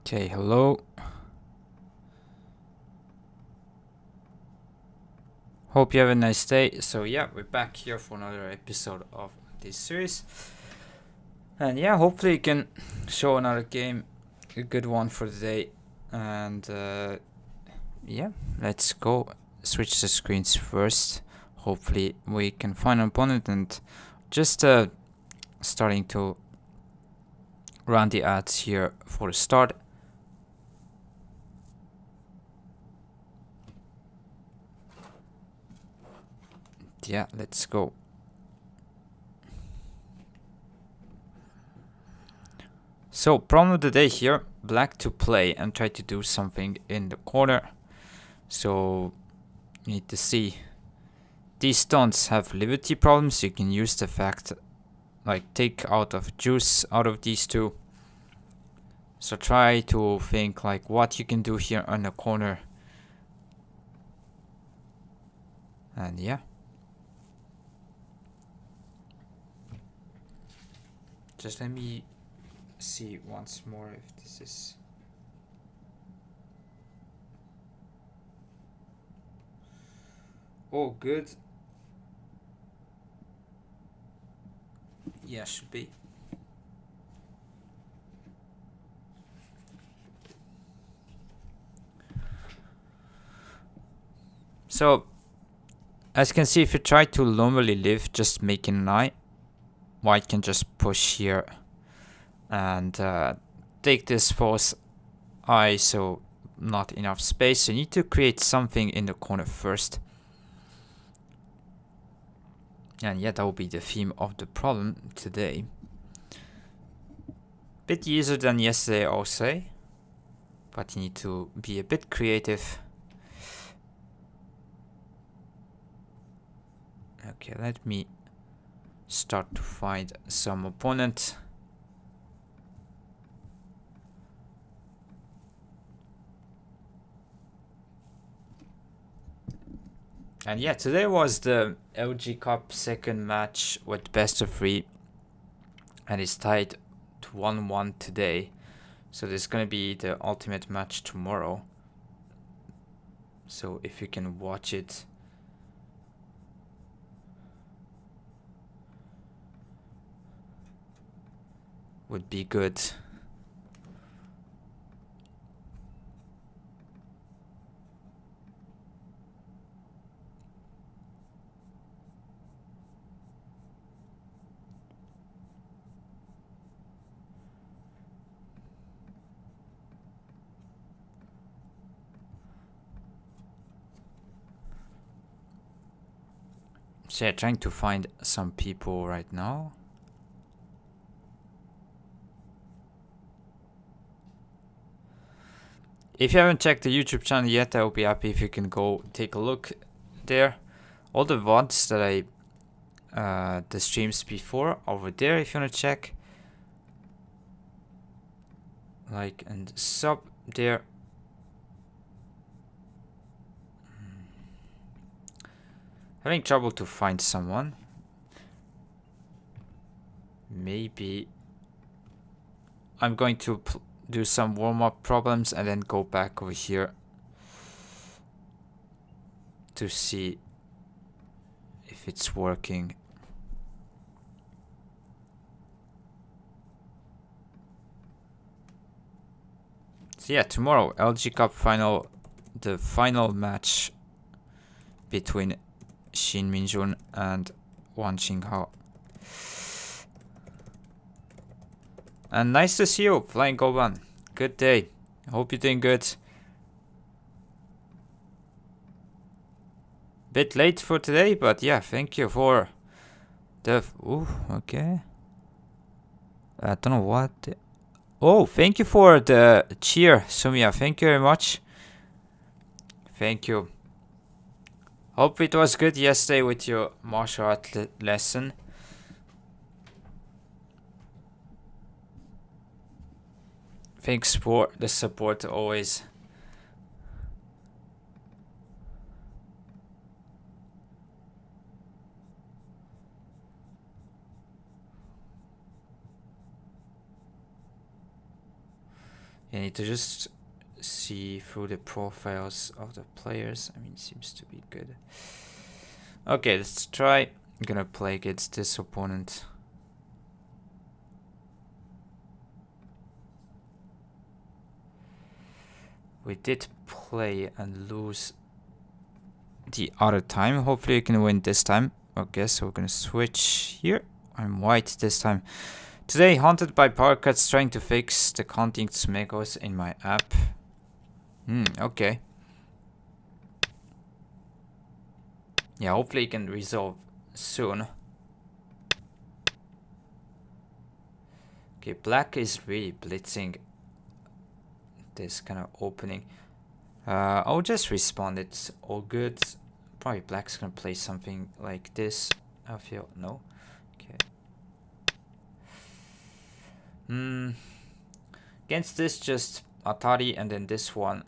Okay, hello. Hope you have a nice day. So yeah, we're back here for another episode of this series. And yeah, hopefully you can show another game, a good one for the day. And yeah, let's go. Switch the screens first. Hopefully we can find an opponent and just starting to run the ads here for the start. Yeah, let's go. So, problem of the day here, black to play and try to do something in the corner. So, you need to see. These stones have liberty problems, you can use the fact, like take out of juice out of these two. So try to think like what you can do here on the corner. And yeah. Just let me see once more if this is... Oh, good. Yeah, should be. So, as you can see, if you try to normally live, just making an eye, white can just push here and take this false eye, so not enough space. So you need to create something in the corner first. And yeah, that will be the theme of the problem today. Bit easier than yesterday, I'll say. But you need to be a bit creative. Okay, let me start to find some opponent. And yeah, today was the LG Cup second match with best of 3. And it's tied to 1-1 today. So there's gonna be the ultimate match tomorrow. So if you can watch it, would be good. So yeah, trying to find some people right now. If you haven't checked the YouTube channel yet, I will be happy if you can go take a look there. All the VODs that the streams before over there if you wanna check. Like and sub there. Having trouble to find someone. Maybe I'm going to do some warm-up problems and then go back over here to see if it's working. So yeah, tomorrow LG Cup final, the final match between Shin Minjun and Wang Qinghao. And nice to see you, Flying Goban. Good day. Hope you're doing good. Bit late for today, but yeah, thank you for the... Ooh, okay. I don't know what... Oh, thank you for the cheer, Sumia. Thank you very much. Thank you. Hope it was good yesterday with your martial art lesson. Thanks for the support always. You need to just see through the profiles of the players. I mean, it seems to be good. Okay, let's try. I'm gonna play against this opponent. We did play and lose the other time. Hopefully we can win this time. Okay, so we're gonna switch here. I'm white this time. Today, haunted by power cuts, trying to fix the counting smegos in my app. Okay. Yeah, hopefully it can resolve soon. Okay, black is really blitzing this kind of opening. I'll just respond, it's all good. Probably black's gonna play something like this. I feel, no. Okay. Against this, just Atari, and then this one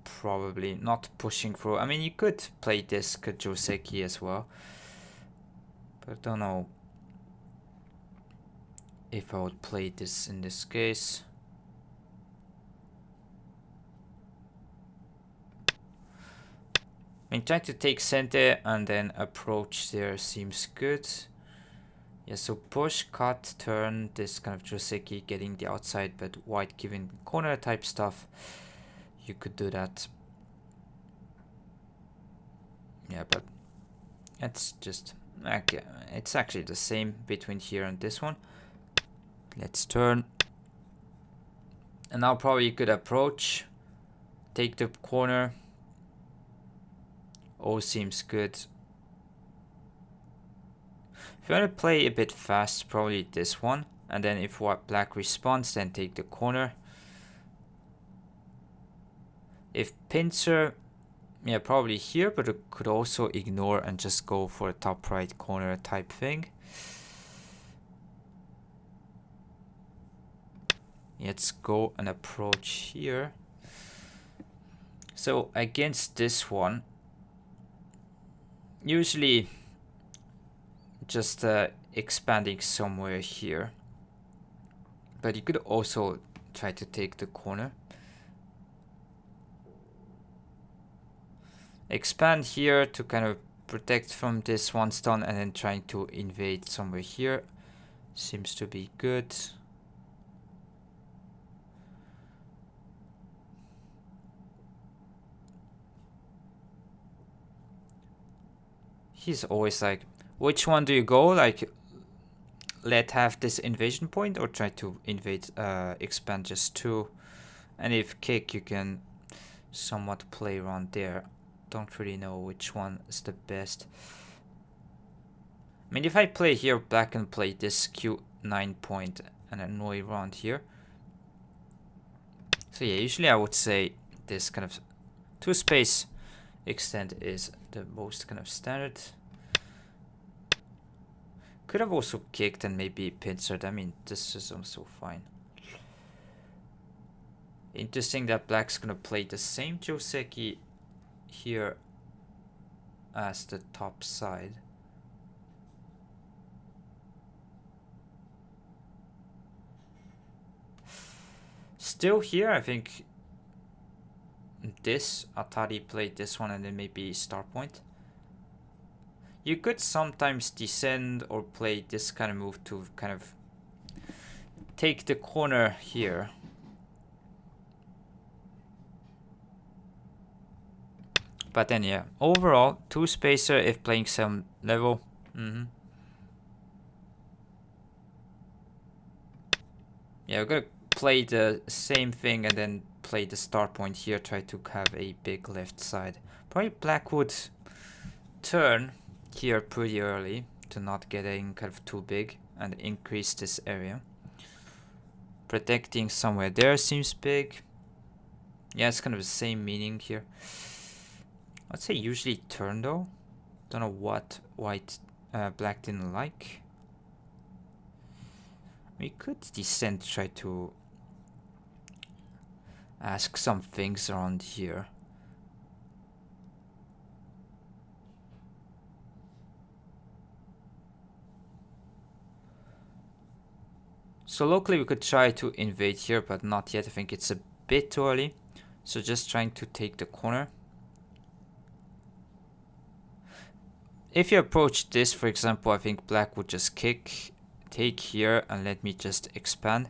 probably not pushing through. I mean, you could play this Joseki as well, but I don't know if I would play this in this case. I mean, trying to take center and then approach there seems good. Yeah, so push, cut, turn, this kind of Joseki getting the outside, but white giving corner type stuff. You could do that. Yeah, but it's just, okay, it's actually the same between here and this one. Let's turn. And now probably you could approach, take the corner. All seems good. If you want to play a bit fast, probably this one. And then if what black responds, then take the corner. If pincer, yeah, probably here, but it could also ignore and just go for a top right corner type thing. Let's go and approach here. So against this one, usually just expanding somewhere here, but you could also try to take the corner. Expand here to kind of protect from this one stone, and then trying to invade somewhere here seems to be good. He's always like, which one do you go? Like, let have this invasion point, or try to invade, expand just two. And if kick, you can somewhat play around there. Don't really know which one is the best. I mean, if I play here, black can play this Q9 point and annoy around here. So yeah, usually I would say this kind of two space extend is the most kind of standard. Could have also kicked and maybe pincered. I mean, this is also fine. Interesting that black's gonna play the same Joseki here as the top side. Still here, I think this Atari played this one and then maybe star point. You could sometimes descend or play this kind of move to kind of take the corner here. But then yeah, overall, two spacer if playing some level. Yeah, we're gonna play the same thing and then play the start point here, try to have a big left side. Probably black would turn here pretty early to not getting kind of too big and increase this area. Protecting somewhere there seems big. Yeah, it's kind of the same meaning here. I'd say usually turn though. Don't know what black didn't like. We could descend, try to ask some things around here. So locally we could try to invade here, but not yet. I think it's a bit too early. So just trying to take the corner. If you approach this, for example, I think black would just take here and let me just expand,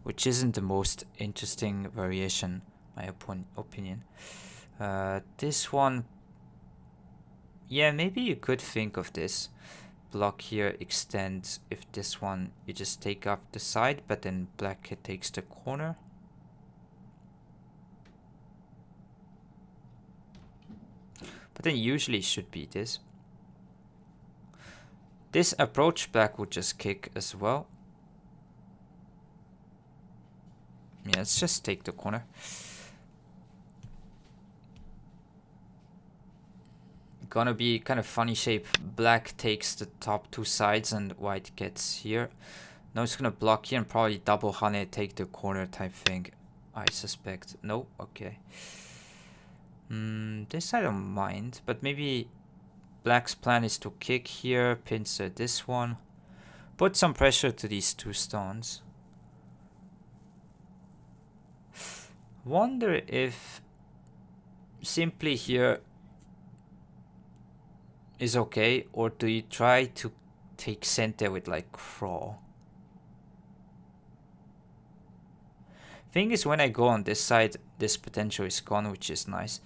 which isn't the most interesting variation, my opinion. This one, yeah, maybe you could think of this. Block here, extend. If this one, you just take off the side, but then black takes the corner. But then usually it should be this. This approach black would just kick as well. Yeah, let's just take the corner. Gonna be kind of funny shape. Black takes the top two sides and white gets here. Now it's gonna block here and probably double hane, take the corner type thing. I suspect. No, okay. This I don't mind, but maybe black's plan is to kick here, pincer this one, put some pressure to these two stones. Wonder if simply here is okay, or do you try to take center with like crawl? Thing is, when I go on this side, this potential is gone, which is nice.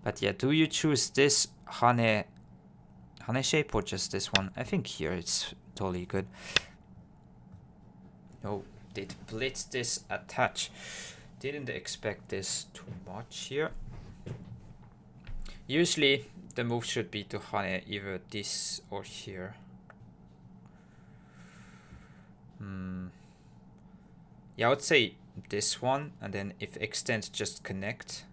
But yeah, do you choose this hane shape or just this one? I think here it's totally good. Oh, did blitz this attach? Didn't expect this too much here. Usually the move should be to hane either this or here. Yeah, I would say this one, and then if extends, just connect.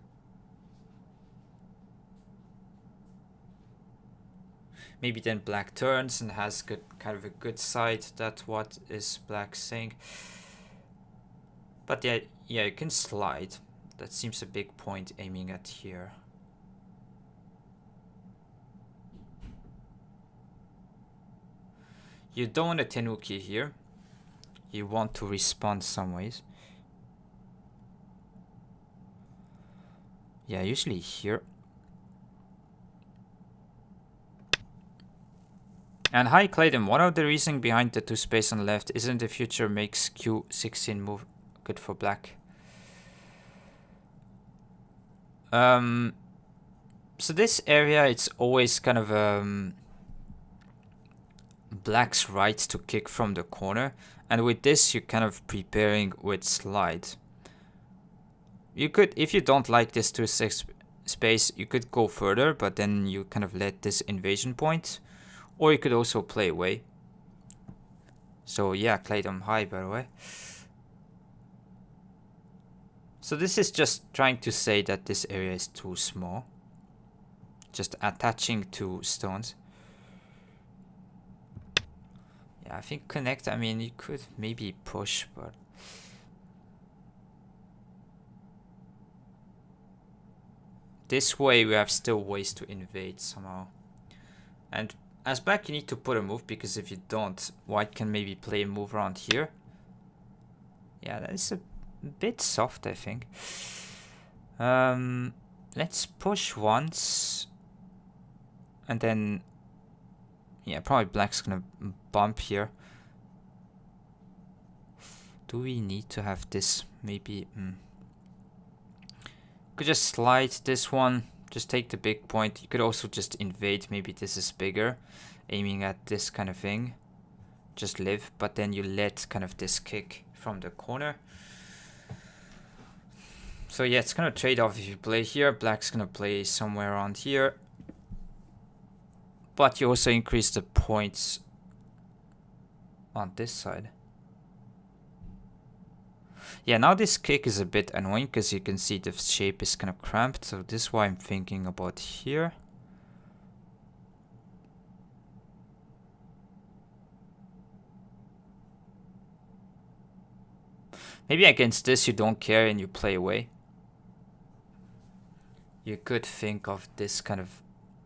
Maybe then black turns and has good kind of a good side. That's what is black saying. But yeah, you can slide. That seems a big point aiming at here. You don't want a tenuki here. You want to respond some ways. Yeah, usually here. And hi Clayton, one of the reasons behind the 2 space on the left isn't the future makes Q16 move good for black. So this area, it's always kind of black's right to kick from the corner, and with this you're kind of preparing with slide. You could, if you don't like this 2 space, you could go further, but then you kind of let this invasion point, or you could also play away. So yeah, Clayton, hi by the way. So this is just trying to say that this area is too small. Just attaching 2 stones. Yeah, I think connect, I mean, you could maybe push, but... This way we have still ways to invade somehow. And as black you need to put a move, because if you don't, white can maybe play a move around here. Yeah, that is a bit soft, I think. Let's push once. And then... Yeah, probably black's gonna bump here. Do we need to have this? Maybe... Could just slide this one. Just take the big point. You could also just invade. Maybe this is bigger. Aiming at this kind of thing. Just live. But then you let kind of this kick from the corner. So yeah, it's gonna trade off if you play here. Black's gonna play somewhere around here. But you also increase the points on this side. Yeah, now this kick is a bit annoying because you can see the shape is kind of cramped. So this is why I'm thinking about here. Maybe against this you don't care and you play away. You could think of this kind of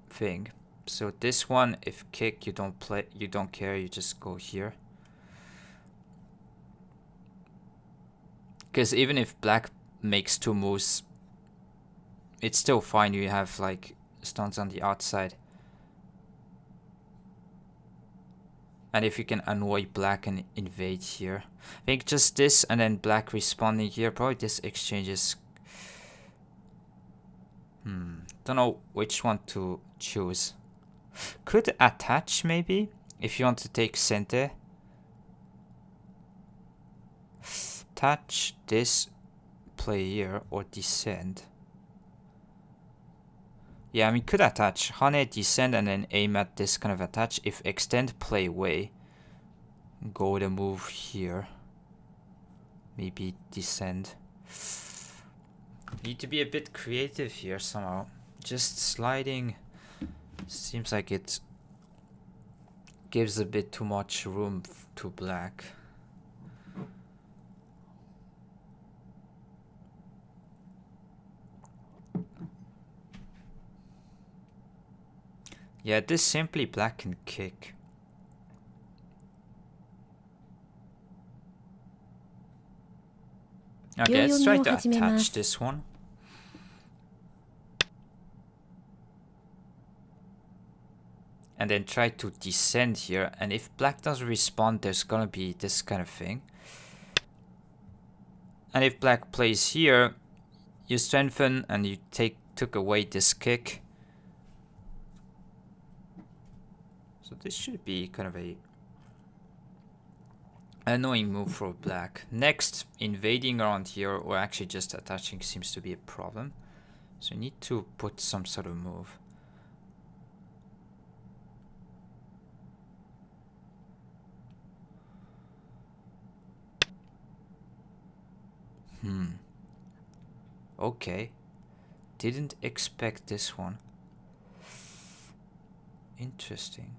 thing. So this one, if kick, you don't play, you don't care, you just go here. Because even if black makes 2 moves, it's still fine. You have like stones on the outside. And if you can annoy black and invade here. I think just this and then black responding here. Probably this exchange is... Don't know which one to choose. Could attach maybe? If you want to take center. Attach this, play here, or descend. Yeah, I mean, could attach. Hane, descend, and then aim at this kind of attach. If extend, play away. Go the move here. Maybe descend. Need to be a bit creative here somehow. Just sliding seems like it gives a bit too much room to black. Yeah, this simply black can kick. Okay, let's try to attach this one. And then try to descend here. And if black doesn't respond, there's gonna be this kind of thing. And if black plays here, you strengthen and you took away this kick. So this should be kind of a annoying move for black. Next, invading around here or actually just attaching seems to be a problem. So you need to put some sort of move. Okay. Didn't expect this one. Interesting.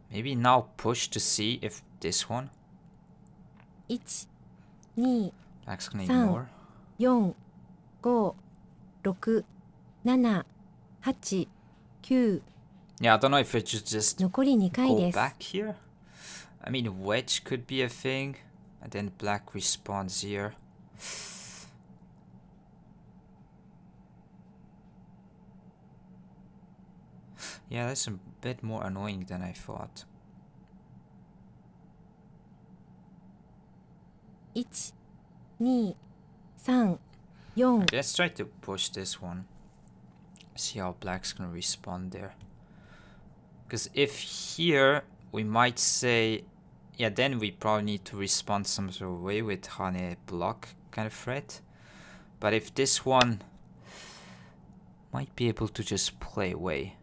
Maybe now push to see if this one. 1、2、Black's gonna 3、 ignore. 4、5、6、7、8、9。 Yeah, I don't know if it should just 残り2回 go です。 back here. I mean, wedge could be a thing. And then black responds here. Yeah, that's a bit more annoying than I thought. 1、2、3、4。 Okay, let's try to push this one. See how black's gonna respond there. Because if here, we might say... Yeah, then we probably need to respond some sort of way with Hane block kind of threat. But if this one might be able to just play away.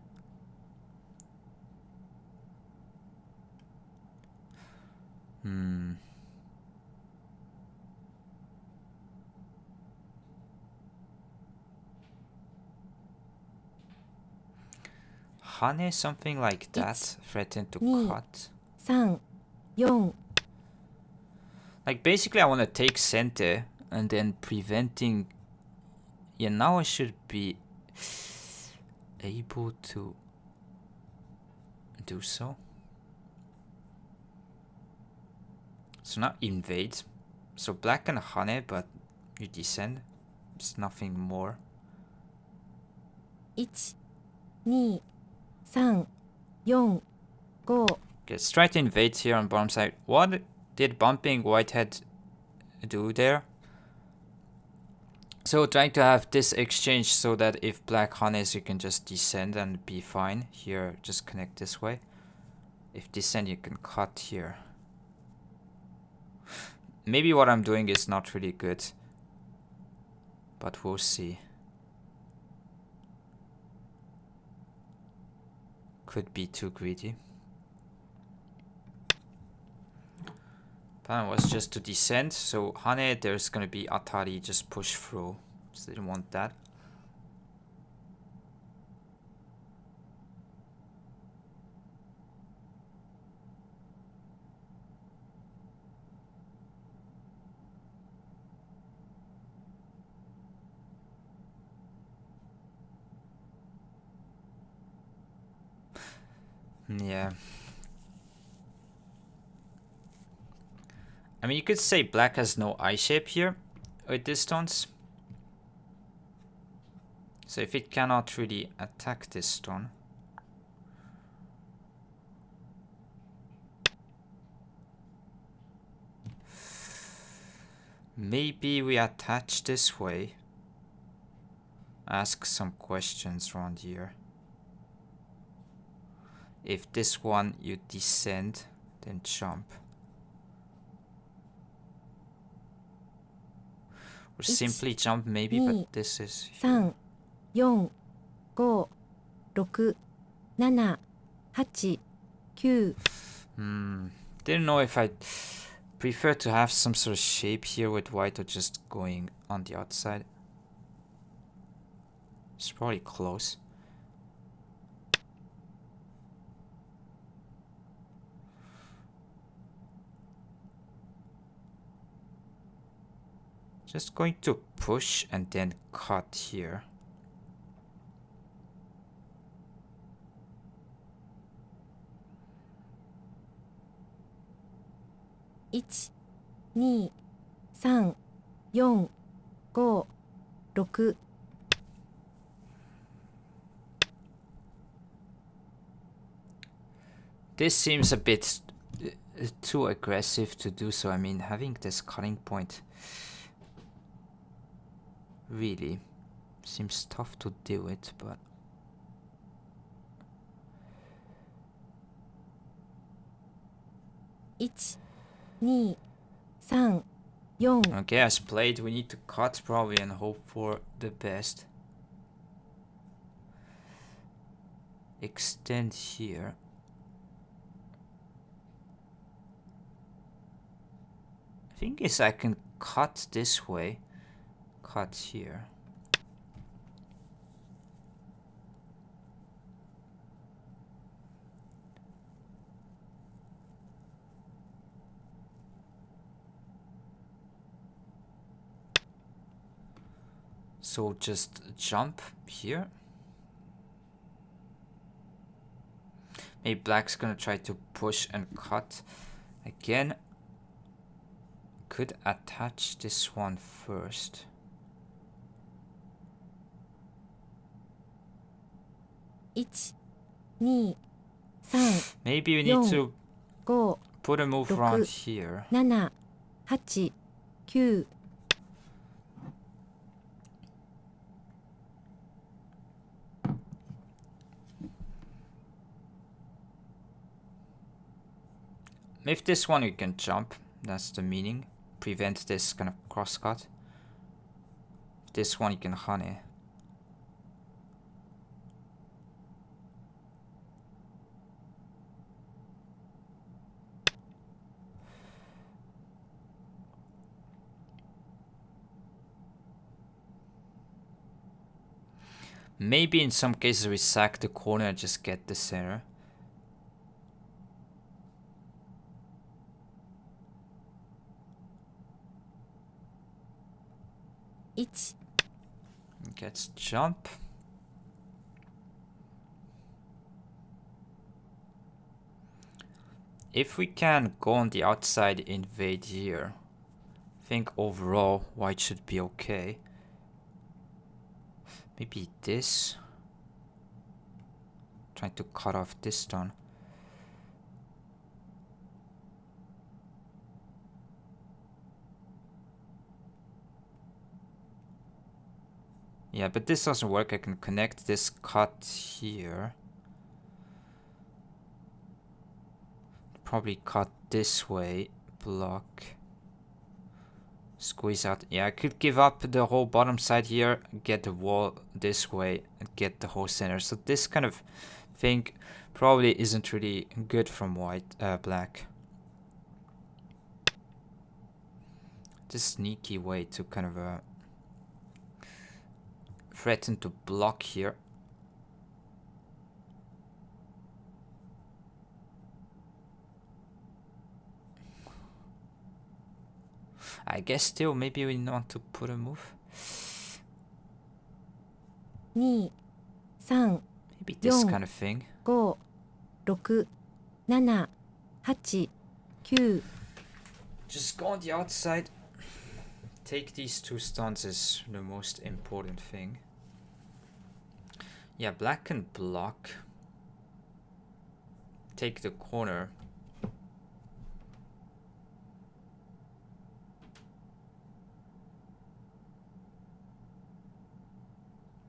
Hane, something like that, threaten to cut. 3、4。 Like basically I want to take center and then preventing... Yeah, now I should be able to do so. So now invade. So black and Hane, but you descend. It's nothing more. 1、2、3、4、5。 Okay, let's try to invade here on bottom side. What did bumping Whitehead do there? So trying to have this exchange so that if black Hanes, you can just descend and be fine. Here, just connect this way. If descend, you can cut here. Maybe what I'm doing is not really good. But we'll see. Could be too greedy. Plan was just to descend, so Hane, there's gonna be Atari, just push through. Just didn't want that. Yeah. I mean, you could say black has no eye shape here with this stones. So if it cannot really attack this stone. Maybe we attach this way. Ask some questions around here. If this one you descend, then jump. Or simply jump maybe, but this is... 3、4、5、6、7、8、9。 Didn't know if I prefer to have some sort of shape here with white or just going on the outside. It's probably close. Just going to push and then cut here. One, 2、3、4、5、6。 This seems a bit too aggressive to do so. I mean, having this cutting point really seems tough to do it, but... One, 2、3、4。 Okay, as played, we need to cut probably and hope for the best. Extend here. Thing is, I can cut this way, cut here. So just jump here. Maybe black's gonna try to push and cut again. Could attach this one first. One, 2、3、 Maybe we need to 5、 put a move 6、 around here. 7、8、9。 If this one you can jump, that's the meaning. Prevent this kind of cross cut. This one you can honey. Maybe in some cases we sack the corner and just get the center. One. Let's jump. If we can go on the outside, invade here, I think overall white should be okay. Maybe this. Trying to cut off this stone. Yeah, but this doesn't work. I can connect this cut here. Probably cut this way. Block. Squeeze out. Yeah, I could give up the whole bottom side here, get the wall this way, and get the whole center. So this kind of thing probably isn't really good from black. This sneaky way to kind of threaten to block here. I guess still maybe we want to put a move. 2、3、 Maybe this 4、 kind of thing. 5、6、7、8、9。 Just go on the outside. Take these 2 stones is the most important thing. Yeah, black can block. Take the corner.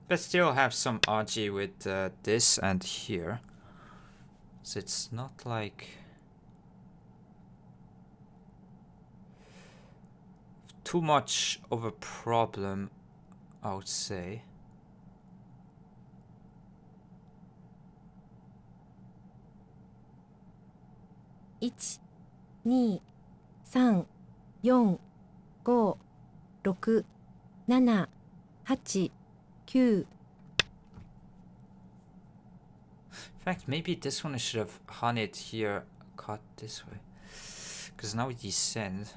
But still have some RG with this and here. So it's not like too much of a problem, I would say. One, 2, 3, 4, 5, 6, 7, 8, 9. In fact, maybe this one I should have honeyed here, cut this way. Because now we descend.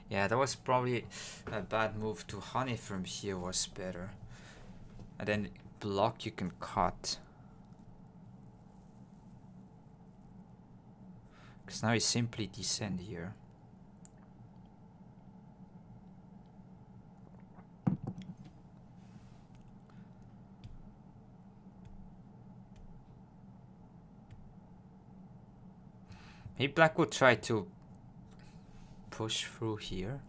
Yeah, that was probably a bad move. To honey from here was better. And then block you can cut. Because now you simply descend here. Maybe black will try to push through here.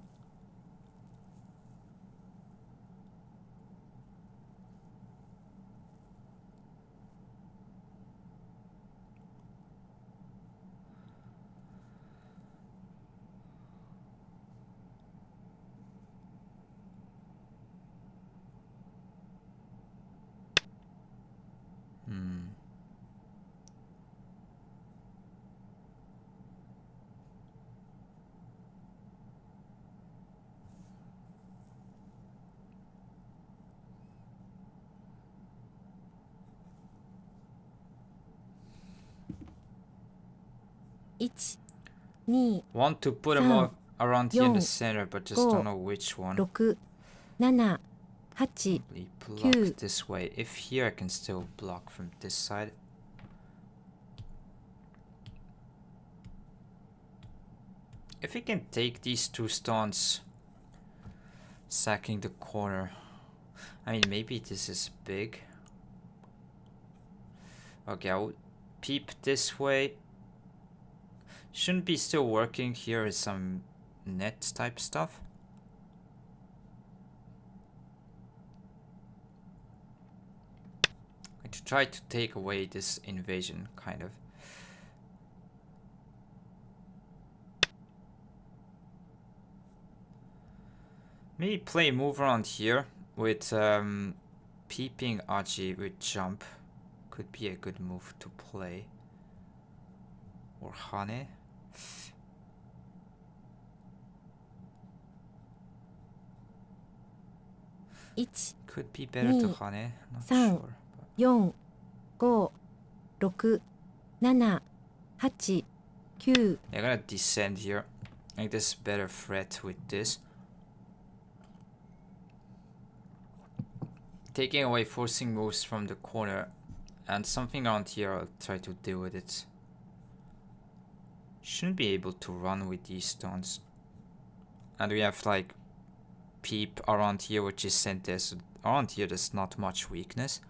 One, 2, Want to put them all around here in the center, but just don't know which one. 6、7、8、Probably block this way. If here I can still block from this side. If we can take these 2 stones, sacking the corner. I mean, maybe this is big. Okay, I'll peep this way. Shouldn't be still working. Here is some net type stuff. I to try to take away this invasion, kind of. Maybe play move around here with peeping Aji with jump. Could be a good move to play. Or Hane. Could be better to Hane. Not sure. 4、5、6、7、8、9。 They're gonna descend here. I think this is better threat with this. Taking away forcing moves from the corner. And something around here, I'll try to deal with it. Shouldn't be able to run with these stones. And we have like peep around here, which is sent there. So around here there's not much weakness.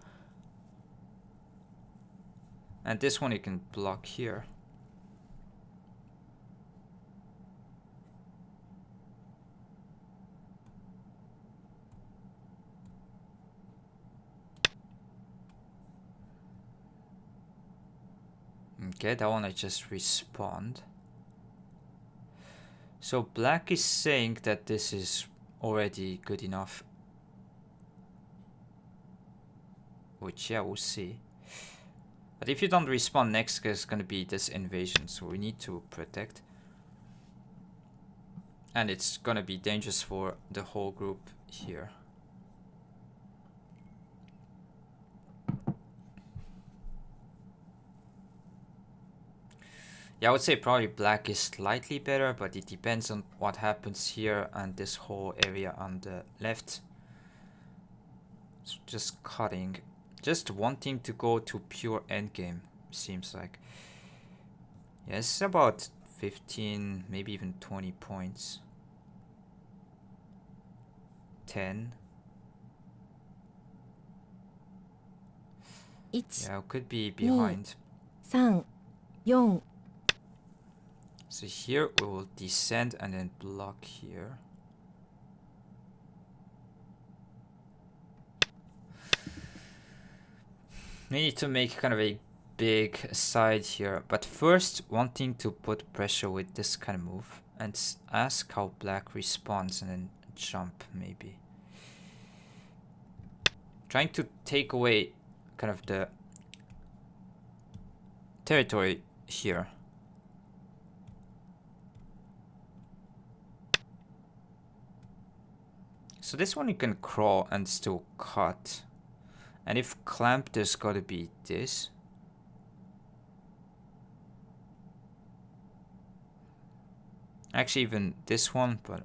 And this one you can block here. Okay, that one I just respawned. So black is saying that this is already good enough. Which, yeah, we'll see. But if you don't respawn next, there's gonna be this invasion, so we need to protect. And it's gonna be dangerous for the whole group here. Yeah, I would say probably black is slightly better, but it depends on what happens here and this whole area on the left. So just cutting. Just wanting to go to pure endgame, seems like. Yeah, it's about 15, maybe even 20 points. 10. Yeah, it could be behind. 3、4 So here we will descend and then block here. We need to make kind of a big side here, but first wanting to put pressure with this kind of move and ask how black responds and then jump maybe. Trying to take away kind of the territory here. So this one you can crawl and still cut. And if clamp, there's gotta be this. Actually, even this one, but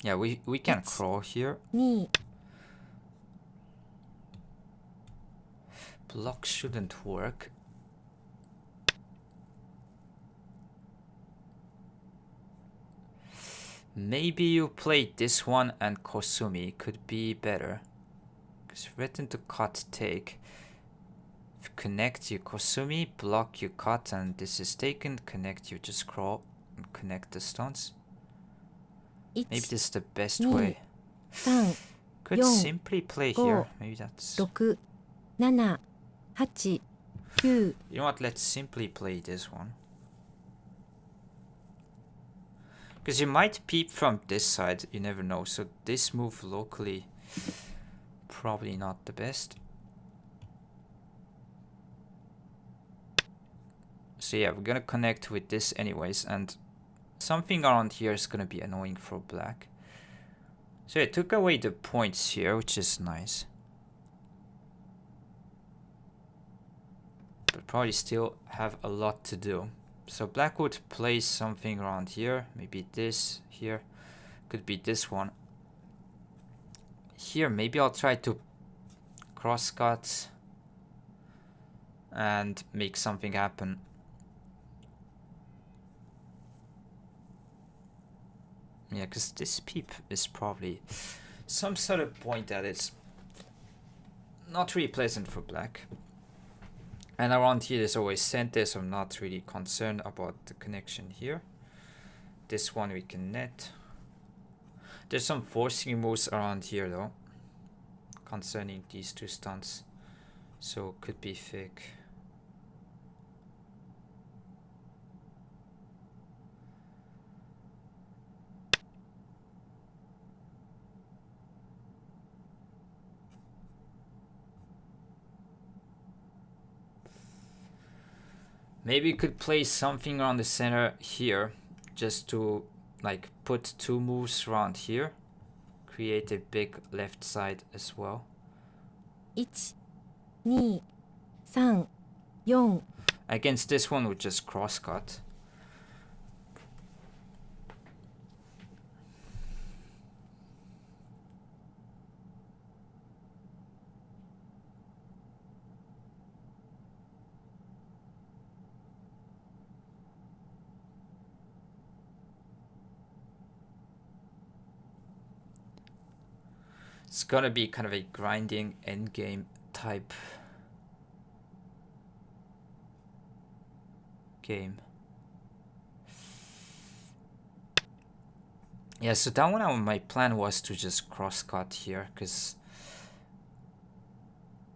yeah, we can crawl here. 2 Block shouldn't work. Maybe you play this one and Kosumi could be better. Because written to cut take. If you connect you Kosumi, block you cut, and this is taken. Connect you just crawl and connect the stones. Maybe this is the best way. 3 Could 4 simply play here. Maybe that's... 6 7 8 9 You know what? Let's simply play this one. Because you might peep from this side, you never know. So this move locally, probably not the best. So yeah, we're gonna connect with this anyways, and something around here is gonna be annoying for black. So it took away the points here, which is nice. But probably still have a lot to do. So black would place something around here, maybe this here, could be this one. Here, maybe I'll try to cross cut and make something happen. Yeah, because this peep is probably some sort of point that is not really pleasant for black. And around here there's always center, so I'm not really concerned about the connection here. This one we can net. There's some forcing moves around here though, concerning these two stunts. So could be thick. Maybe you could place something around the center here, just to like put two moves around here. Create a big left side as well. 1 2 3 4 Against this one, we just cross cut. It's gonna be kind of a grinding endgame type game. Yeah, so that one, my plan was to just cross cut here, because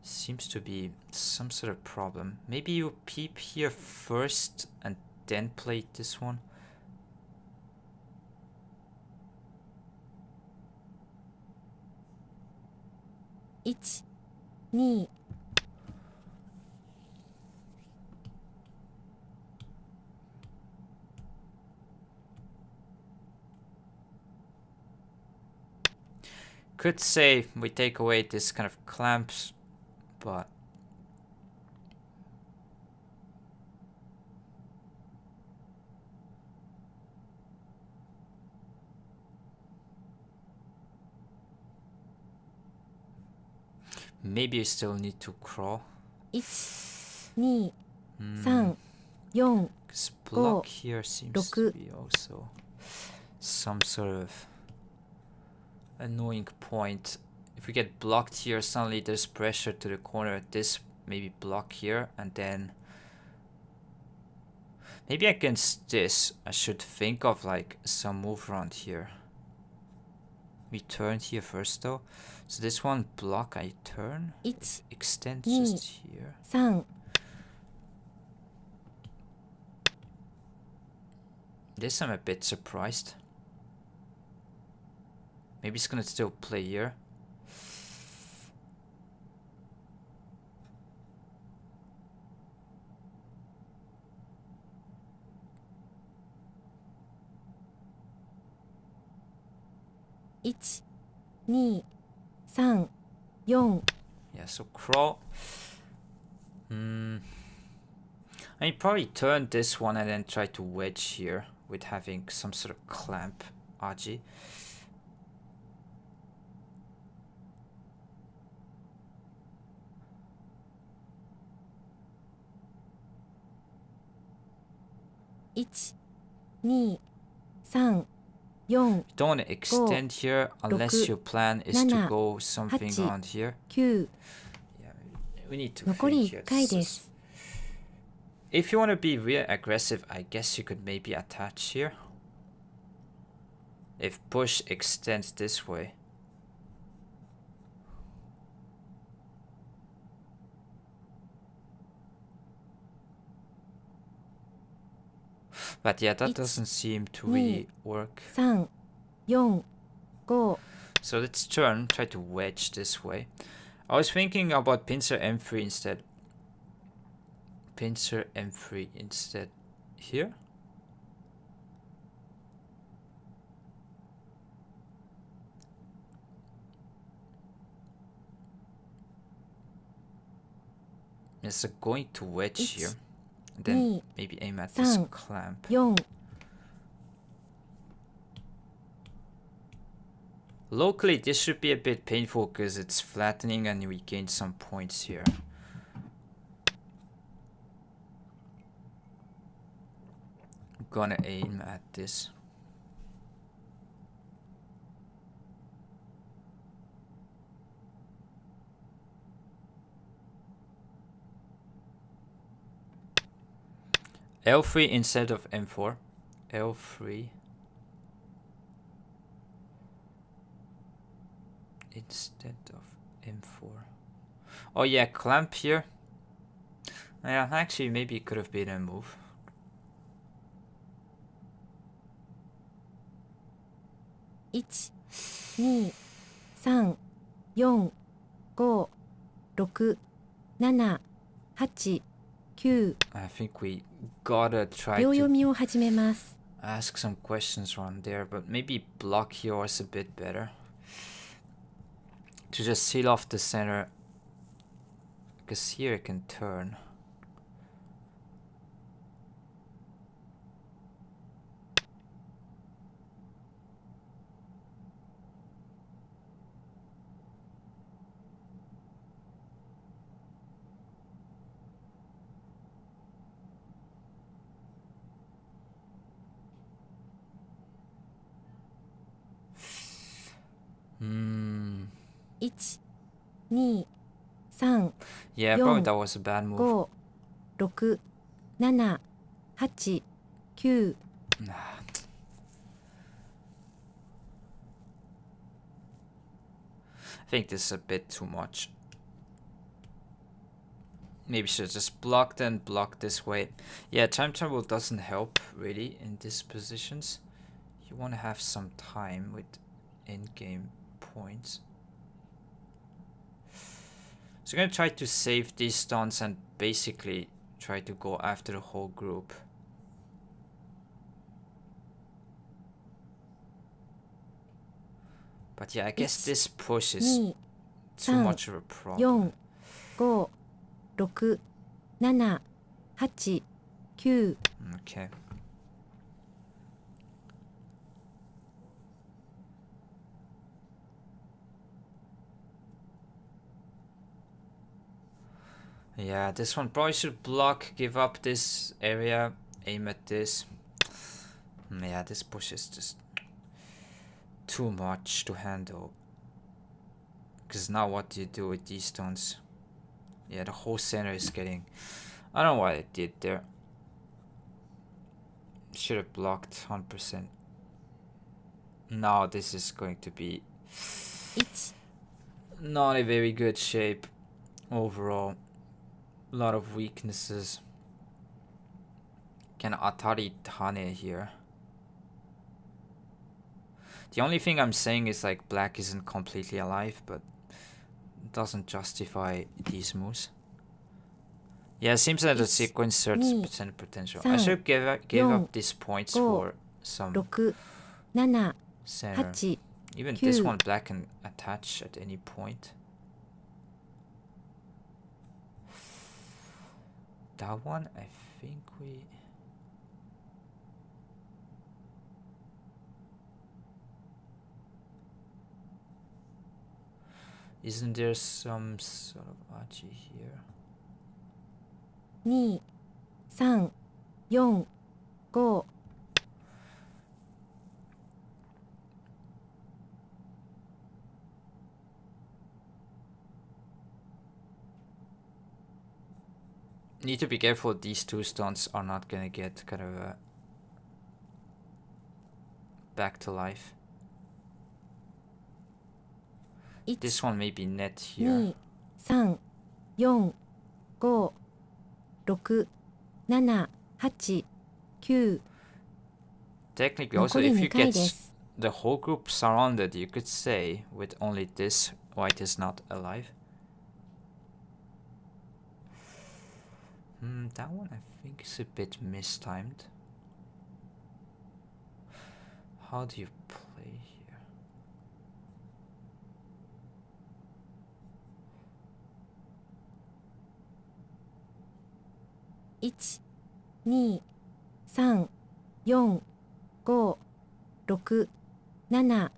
seems to be some sort of problem. Maybe you peep here first and then play this one. 1 2 Could say we take away this kind of clamps, but Maybe you still need to crawl. 1、2、3、4、 Because block here seems to be also some sort of annoying point. If we get blocked here, suddenly there's pressure to the corner. This maybe block here, and then maybe against this I should think of like some move around here. We turn here first though. So this one block I turn. Extend just here. 3、This I'm a bit surprised. Maybe it's gonna still play here. One, 2、3、4。 Yeah, so crawl. I probably turn this one and then try to wedge here with having some sort of clamp Aji. One, 2、3、4、 Don't want to extend here unless your plan is to go something around here. 9、 Yeah, we need to 残り think 1回 here. です。 If you want to be real aggressive, I guess you could maybe attach here. If push extends this way. But yeah, that doesn't seem to really work. 3、4、5。 So let's try to wedge this way. I was thinking about pincer M3 instead. Pincer M3 instead here. Yes, so going to wedge here. And then maybe aim at this clamp. 4。 Locally, this should be a bit painful because it's flattening and we gain some points here. I'm gonna aim at this. L3 instead of M4. L3 instead of M4. Oh yeah, clamp here. Yeah, actually maybe it could have been a move. One, 2、3、4、5、6、7、8、9。 I think we gotta try 秒読 to みを始めます。 ask some questions around there, but maybe block here was a bit better. To just seal off the center. Because here it can turn. One, 2、3、 Yeah, probably that was a bad move. 5、6、7、8、9。 I think this is a bit too much. Maybe should just block then block this way. Yeah, time travel doesn't help really in these positions. You want to have some time with in-game points. So I'm gonna try to save these stuns and basically try to go after the whole group. But yeah, I guess this push is too much of a problem. 4、5、6、7、8、9。 Okay. Yeah, this one probably should block, give up this area, aim at this. Yeah, this push is just too much to handle. Because now what do you do with these stones? Yeah, the whole center is getting... I don't know what I did there. Should have blocked 100%. Now this is going to be 1 not a very good shape overall. A lot of weaknesses. Can Atari Tane here. The only thing I'm saying is like black isn't completely alive, but it doesn't justify these moves. Yeah, it seems that the sequence 30% potential. I should give up these points for some 6 7 center. 8 Even this one black can attach at any point. That one, I think we... Isn't there some sort of aji here? 2 3 4 5 Need to be careful, these two stones are not gonna get kind of back to life. This one may be net here. 2 3 4 5 6 7 8 9 Technically also, if you get the whole group surrounded, you could say with only this, white is not alive. That one I think is a bit mistimed. How do you play here? 1 2 3 4 5 6 7 8 9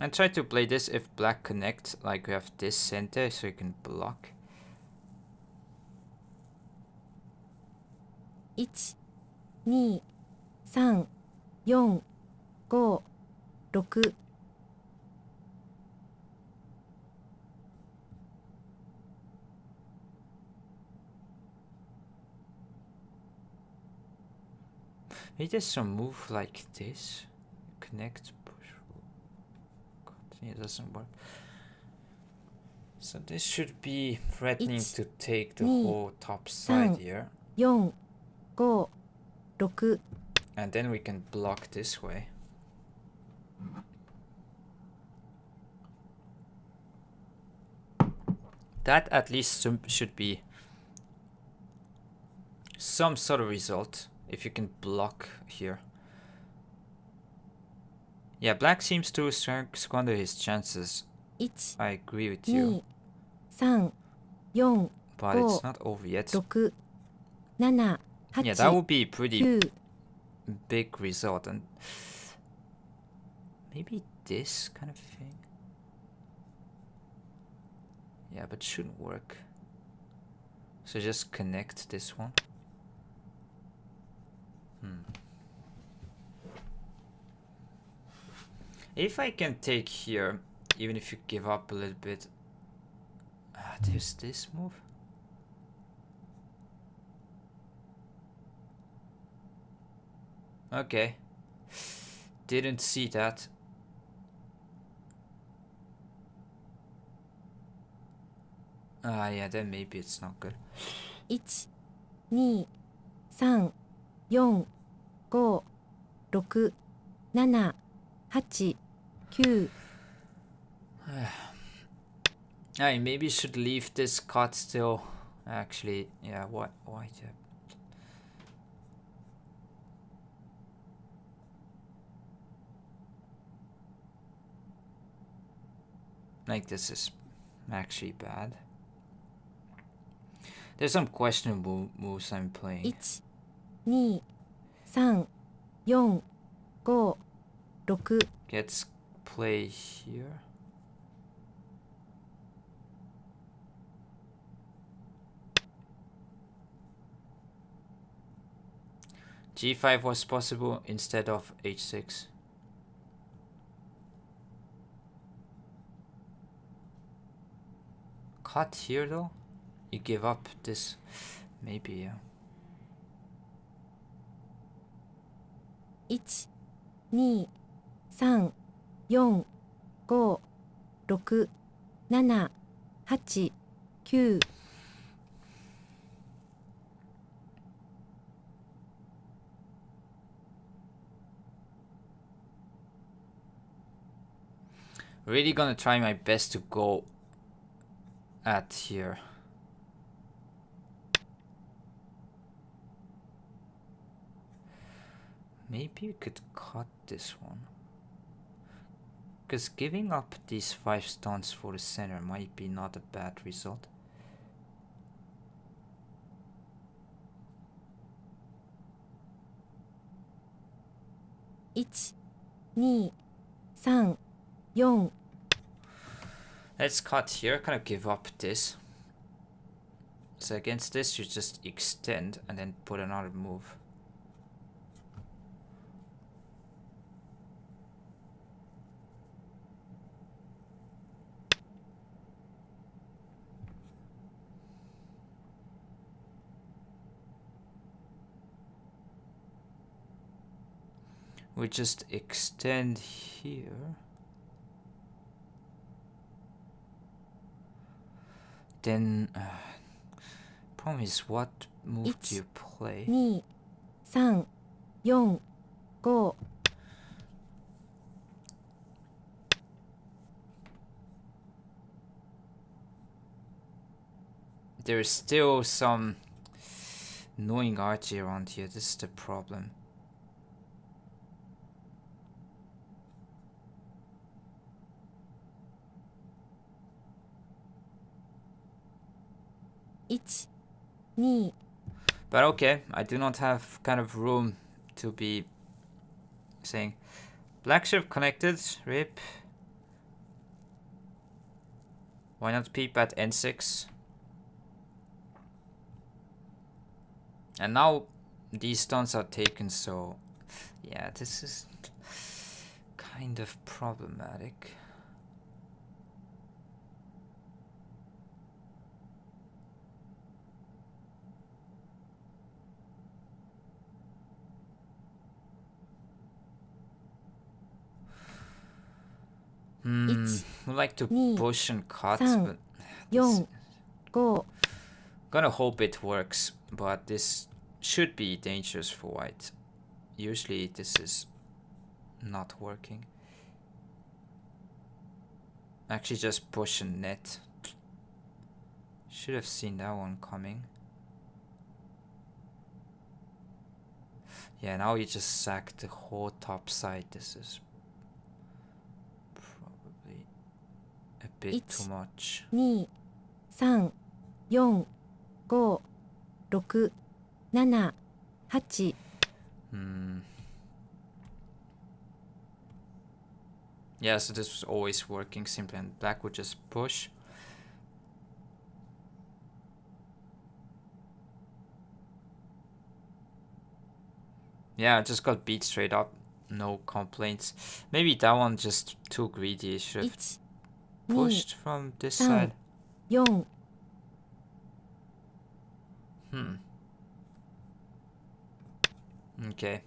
I try to play this if black connects, like we have this center, so you can block. 1 2 3 4 5 6 Maybe there's some move like this. Connect, push. It doesn't work. So this should be threatening to take the whole top side here. 4 5 6 And then we can block this way. That at least should be some sort of result if you can block here. Yeah, black seems to squander his chances. 1 I agree with you. 2 3 4 But it's not over yet. 6 7 8 Yeah, that would be a pretty 9 big result. And maybe this kind of thing. Yeah, but shouldn't work. So just connect this one. If I can take here, even if you give up a little bit. There's this move. Okay. Didn't see that. Yeah, then maybe it's not good. 1 2 3 4 5 6 7 8 9 I maybe should leave this cut still. Actually, yeah, why like this is actually bad. There's some questionable moves I'm playing. 1、2、3、4、5、6。 Let's play here. G5 was possible instead of H6. Cut here though? You give up this? Maybe, yeah. 1、2、3、4、5、6、7、8、9。 Really gonna try my best to go at here. Maybe we could cut this one. Because giving up these 5 stones for the center might be not a bad result. One, 2, 3, 4. Let's cut here, kind of give up this. So against this you just extend and then put another move. We just extend here. Then, problem is, what move do you play? 1, 2, 3, 4, 5. There is still some annoying archie around here. This is the problem. But okay, I do not have kind of room to be saying black should have connected, rip. Why not peep at N6? And now these stones are taken, so yeah, this is kind of problematic. Would like to push and cut, but gonna hope it works, but this should be dangerous for white. Usually this is not working. Actually just push and net. Should have seen that one coming. Yeah, now you just sack the whole top side. This is probably a bit too much. 1, 2, 3, 4, 5, 6, 7, 8. Yeah, so this was always working simply, and black would just push. Yeah, I just got beat straight up. No complaints. Maybe that one just too greedy. Should have pushed from this side. 4. Okay.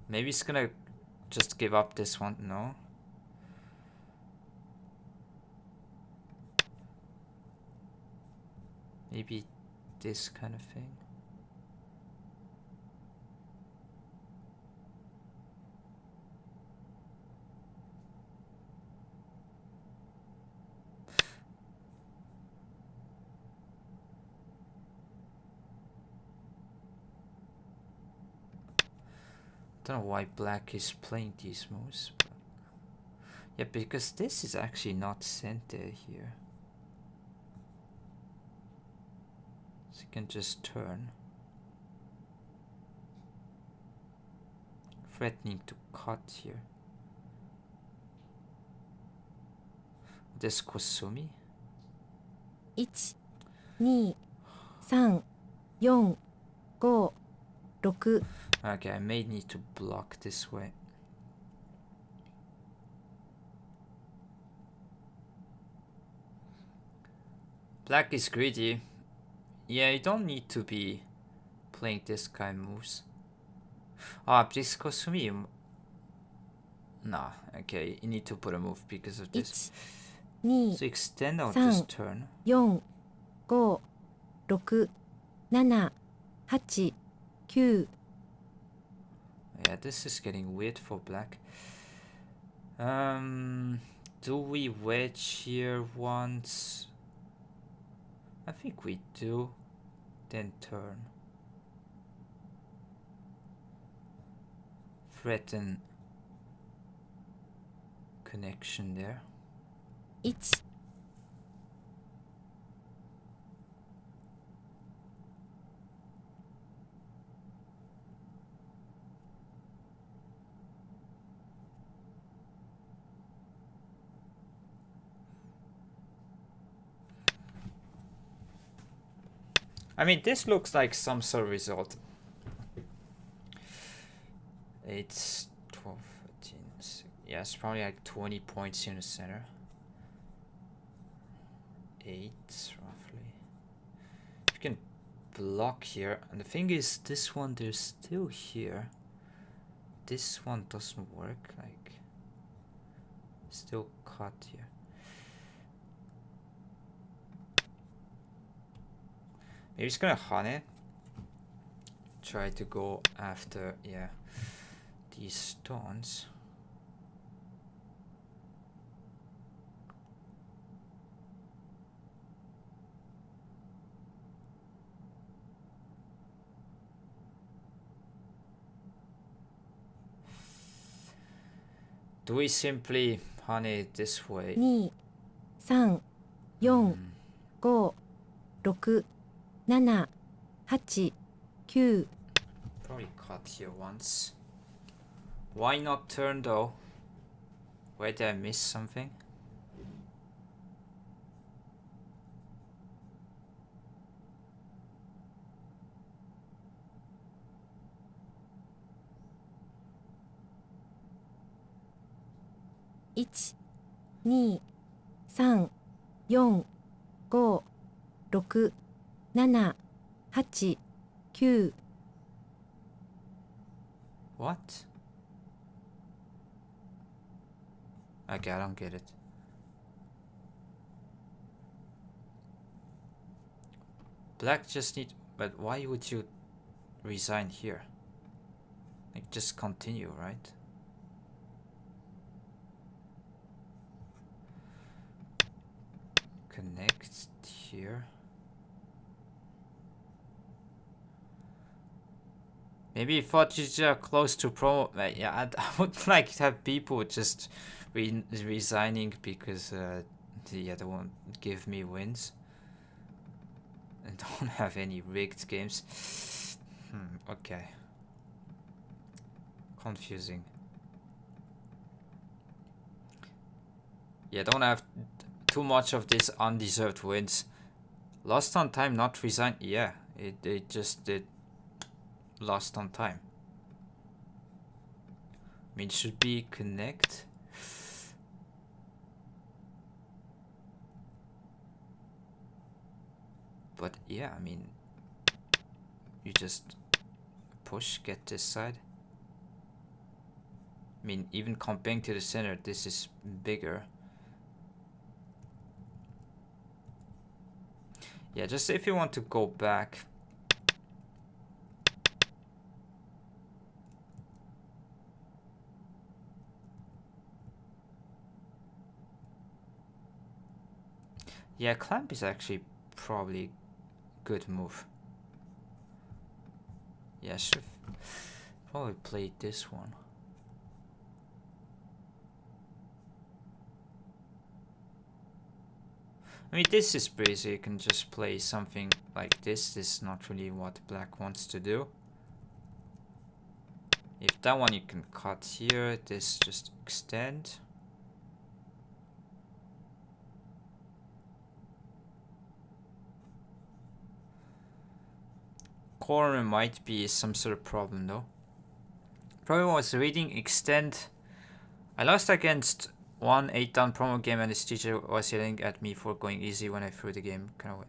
Maybe it's gonna just give up this one. No. Maybe this kind of thing. Don't know why black is playing these moves. But yeah, because this is actually not center here. can just turn. Threatening to cut here. This Kosumi? 1、2、3、4、5、6。 Okay, I may need to block this way. Black is greedy. Yeah, you don't need to be playing this kind of moves. Ah, this Kosumi. Nah, okay, you need to put a move because of this. 1、2、So extend out this 3、 turn. 4、5、6、7、8、9。 Yeah, this is getting weird for black. Do we wedge here once? I think we do. Then turn. Threaten connection there. 1、 I mean, this looks like some sort of result. It's 12, 13, 6. Yeah, it's probably like 20 points in the center. 8, roughly. You can block here. And the thing is, this one, they're still here. This one doesn't work. Like, still cut here. Maybe it's gonna hunt it. Try to go after, yeah, these stones. Do we simply hunt it this way? 2、3、4、5、6、7、8、9。 Probably cut here once. Why not turn though? Where did I miss something?1、2、3、4、5、6、7、8、9。 What? Okay, I don't get it. Black just need... But why would you resign here? Like, just continue, right? Connect here. Maybe if Fudges are close to pro, yeah, I would like to have people just resigning because they won't give me wins and don't have any rigged games. Okay. Confusing. Yeah, don't have too much of this undeserved wins. Lost on time, not resign. Yeah, it just did. Lost on time. I mean, should be connect. But yeah, I mean, you just push, get this side. I mean, even comparing to the center, this is bigger. Yeah, just if you want to go back. Yeah, clamp is actually probably good move. Yeah, I should probably played this one. I I mean, this is breezy. You can just play something like this. This is not really what black wants to do. If that one you can cut here, this just extend. Corner might be some sort of problem though. Problem was reading extend. I lost against one 8-down promo game and his teacher was yelling at me for going easy when I threw the game kind of way.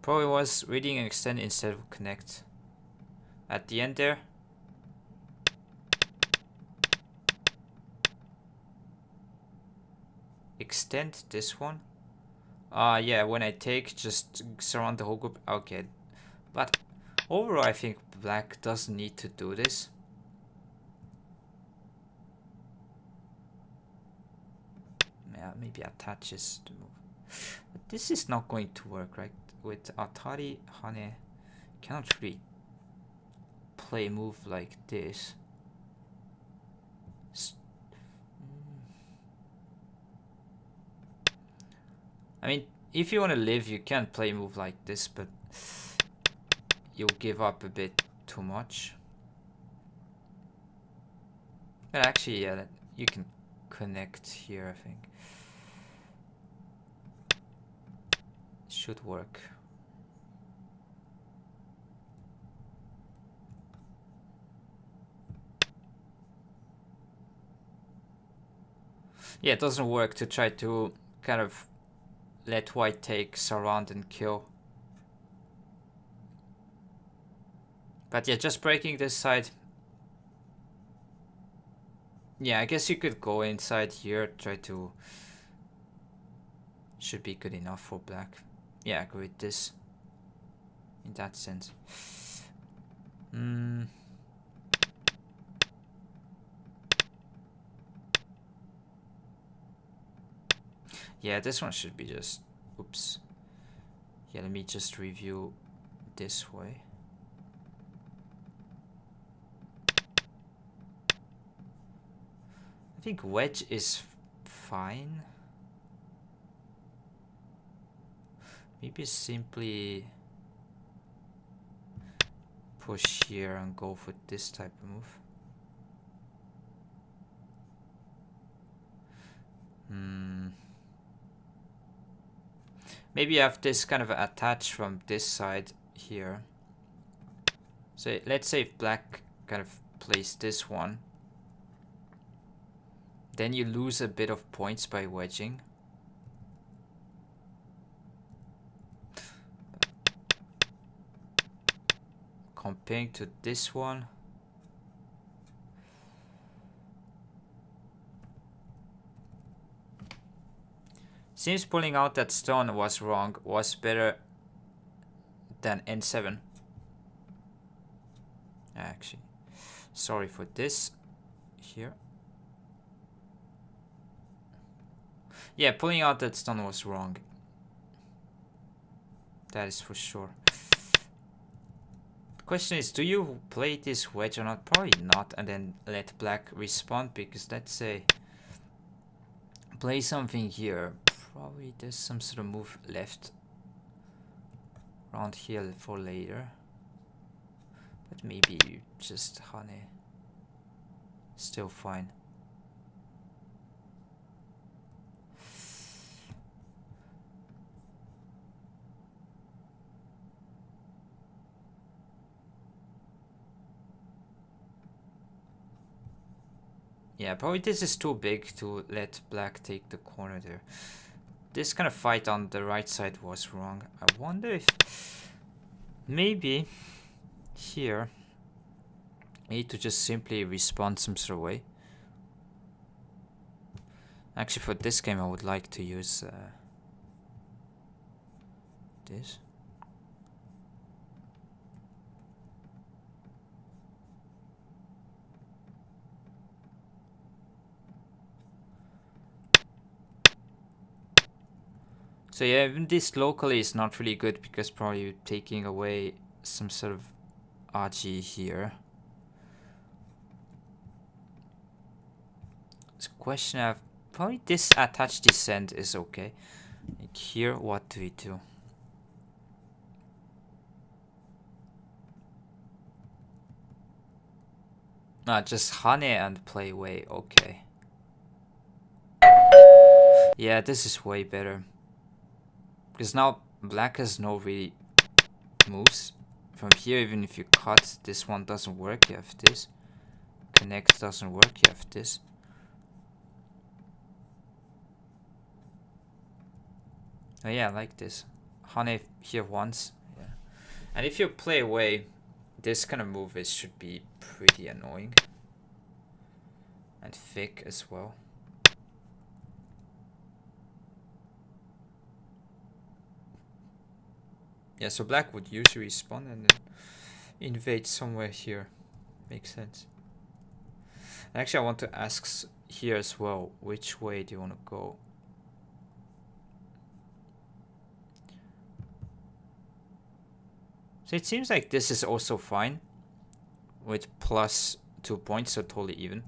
Probably was reading and extend instead of connect. At the end there. Extend this one. Yeah, when I take, just surround the whole group. Okay. But overall, I think black doesn't need to do this. Yeah, maybe attaches the move. But this is not going to work, right? With Atari Hane, cannot really play a move like this. I mean, if you want to live, you can play a move like this, but you'll give up a bit too much. But actually, yeah, you can connect here, I think. Should work. Yeah, it doesn't work to try to kind of let white take, surround and kill. But yeah, just breaking this side. Yeah, I guess you could go inside here, try to... Should be good enough for black. Yeah, I agree with this. In that sense. Yeah, this one should be just... Oops. Yeah, let me just review this way. I think wedge is fine. Maybe simply push here and go for this type of move. Maybe I have this kind of attach from this side here. So let's say if black kind of plays this one, then you lose a bit of points by wedging. Comparing to this one. Seems pulling out that stone was wrong, was better than N7. Actually, sorry for this here. Yeah, pulling out that stone was wrong. That is for sure. The question is, do you play this wedge or not? Probably not, and then let black respond, because let's say play something here. Probably there's some sort of move left around here for later. But maybe you just Hane. Still fine. Yeah, probably this is too big to let black take the corner there. This kind of fight on the right side was wrong. I wonder if maybe here I need to just simply respond some sort of way. Actually, for this game I would like to use this. So yeah, even this locally is not really good, because probably you're taking away some sort of RG here. It's a question of probably this attached descent is okay. Like here, what do we do? Just honey and play away. Okay. Yeah, this is way better. Because now black has no really moves. From here, even if you cut, this one doesn't work. You have this. Connect doesn't work. You have this. Oh yeah, I like this. Honey here once. Yeah. And if you play away, this kind of move should be pretty annoying. And thick as well. Yeah, so black would usually spawn and then invade somewhere here. Makes sense. And actually, I want to ask here as well, which way do you want to go? So it seems like this is also fine. With plus 2 points, so totally even.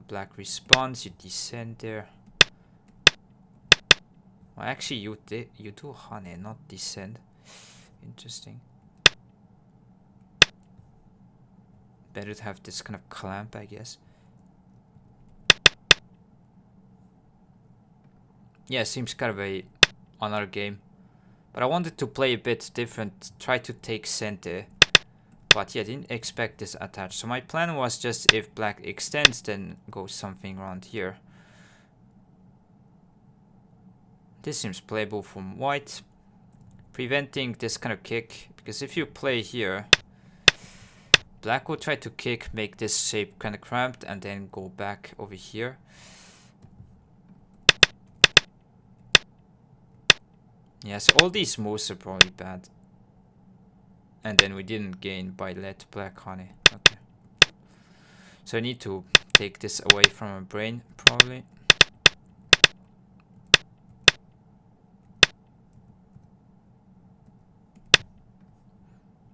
Black responds, you descend there. Well, actually, you do honey, not descend. Interesting. Better to have this kind of clamp, I guess. Yeah, seems kind of a another game. But I wanted to play a bit different, try to take center. But yeah, didn't expect this attached. So my plan was just if black extends, then go something around here. This seems playable from white. Preventing this kind of kick. Because if you play here, black will try to kick, make this shape kind of cramped, and then go back over here. Yes, all these moves are probably bad. And then we didn't gain by let black honey. Okay. So I need to take this away from my brain, probably.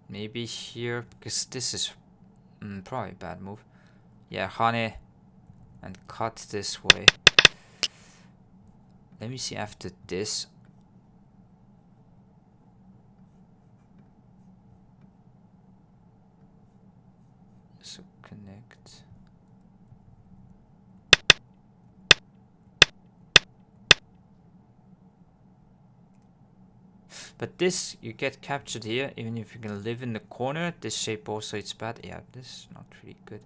Maybe here, because this is probably a bad move. Yeah, honey. And cut this way. Let me see after this. So connect. But this, you get captured here, even if you can live in the corner. This shape also, it's bad. Yeah, this is not really good.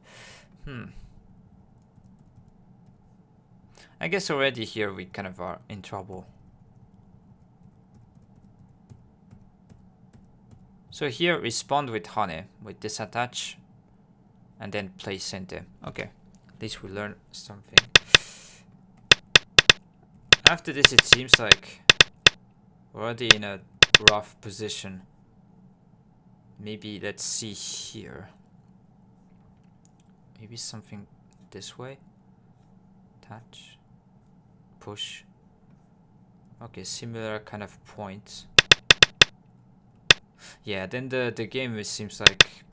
I guess already here we kind of are in trouble. So here, respond with honey, with this attach. And then play center. Okay, at least we learn something. After this, it seems like we're already in a rough position. Maybe let's see here. Maybe something this way. Touch. Push. Okay, similar kind of point. Yeah, then the game, it seems like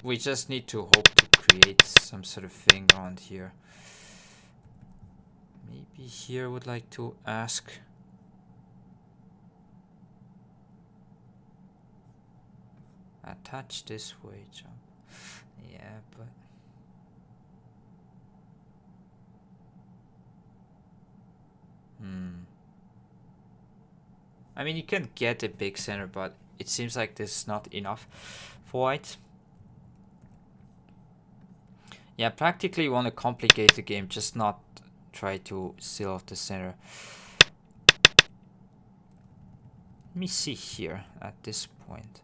we just need to hope to create some sort of thing around here. Maybe here would like to ask. Attach this way, jump. Yeah, but I mean, you can get a big center, but it seems like this is not enough for white. Yeah, practically you want to complicate the game, just not try to seal off the center. Let me see here at this point.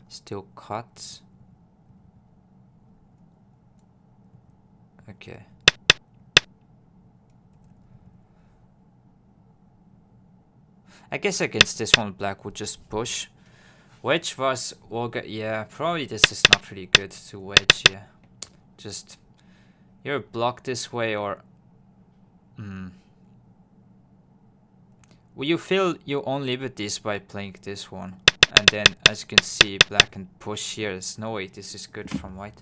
Still cuts. Okay. I guess against this one, black would just push. Wedge was yeah, probably this is not really good to wedge. Yeah, just either block this way or well, you feel your own liberties by playing this one, and then as you can see, black can push here. There's no way this is good from white.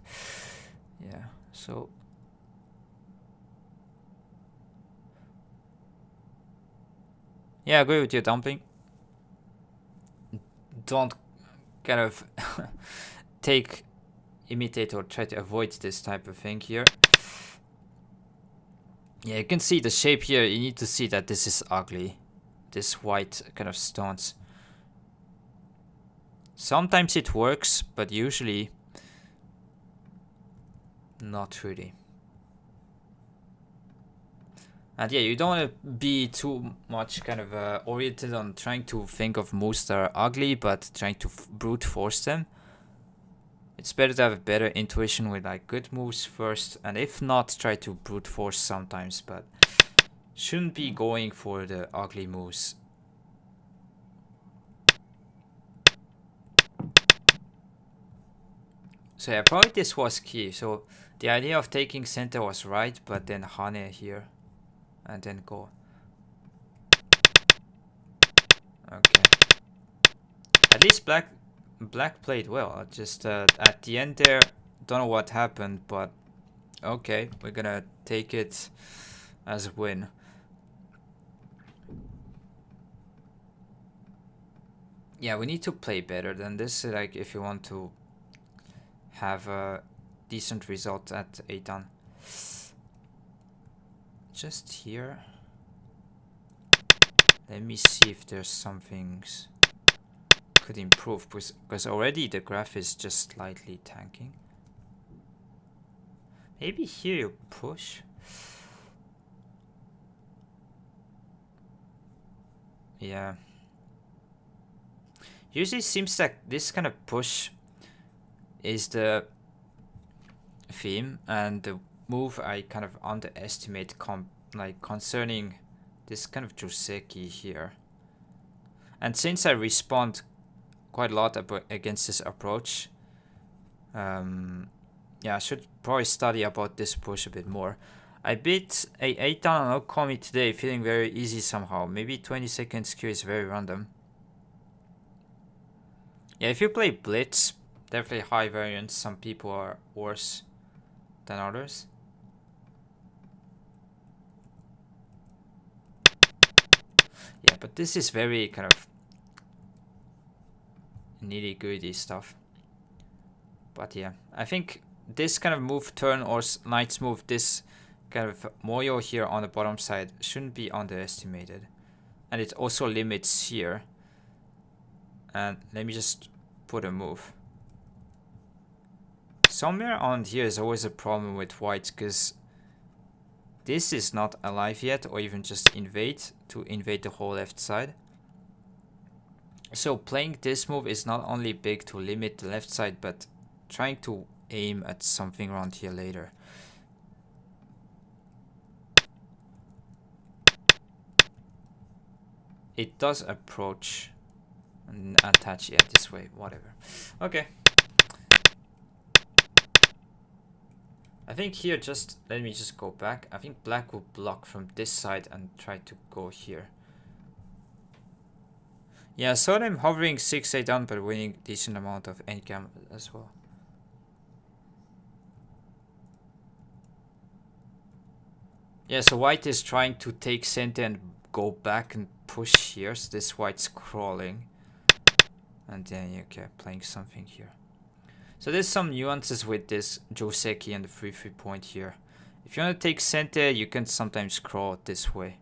Yeah, so Yeah, I agree with you, Dumpling. Don't kind of imitate or try to avoid this type of thing here. Yeah, you can see the shape here. You need to see that this is ugly. This white kind of stones. Sometimes it works, but usually not really. And yeah, you don't want to be too much kind of oriented on trying to think of moves that are ugly, but trying to brute force them. It's better to have a better intuition with like good moves first, and if not, try to brute force sometimes, but shouldn't be going for the ugly moves. So yeah, probably this was key. So the idea of taking center was right, but then Hane here. And then go. Okay. At least black played well. Just at the end there, don't know what happened, but okay, we're gonna take it as a win. Yeah, we need to play better than this, like if you want to have a decent result at Eitan. Just here. Let me see if there's some things could improve, because already the graph is just slightly tanking. Maybe here you push. Yeah. Usually seems like this kind of push is the theme, and the move I kind of underestimate concerning this kind of Joseki here. And since I respond quite a lot against this approach, yeah, I should probably study about this push a bit more. I beat a 8 down on Okami today, feeling very easy somehow. Maybe 20-second skew is very random. Yeah, if you play Blitz, definitely high variance. Some people are worse than others. Yeah, but this is very kind of nitty-gritty stuff. But yeah, I think this kind of move turn or knight's move, this kind of moyo here on the bottom side shouldn't be underestimated. And it also limits here. And let me just put a move. Somewhere on here is always a problem with white, because this is not alive yet, or even just invade the whole left side. So playing this move is not only big to limit the left side, but trying to aim at something around here later. It does approach and attach, yeah, this way, whatever. Okay. I think here, just let me just go back. I think black will block from this side and try to go here. Yeah, I saw them hovering 6-8 down, but winning decent amount of endgame as well. Yeah, so white is trying to take center and go back and push here. So this white's crawling. And then, okay, playing something here. So there's some nuances with this Joseki and the 3-3 point here. If you want to take center, you can sometimes crawl this way.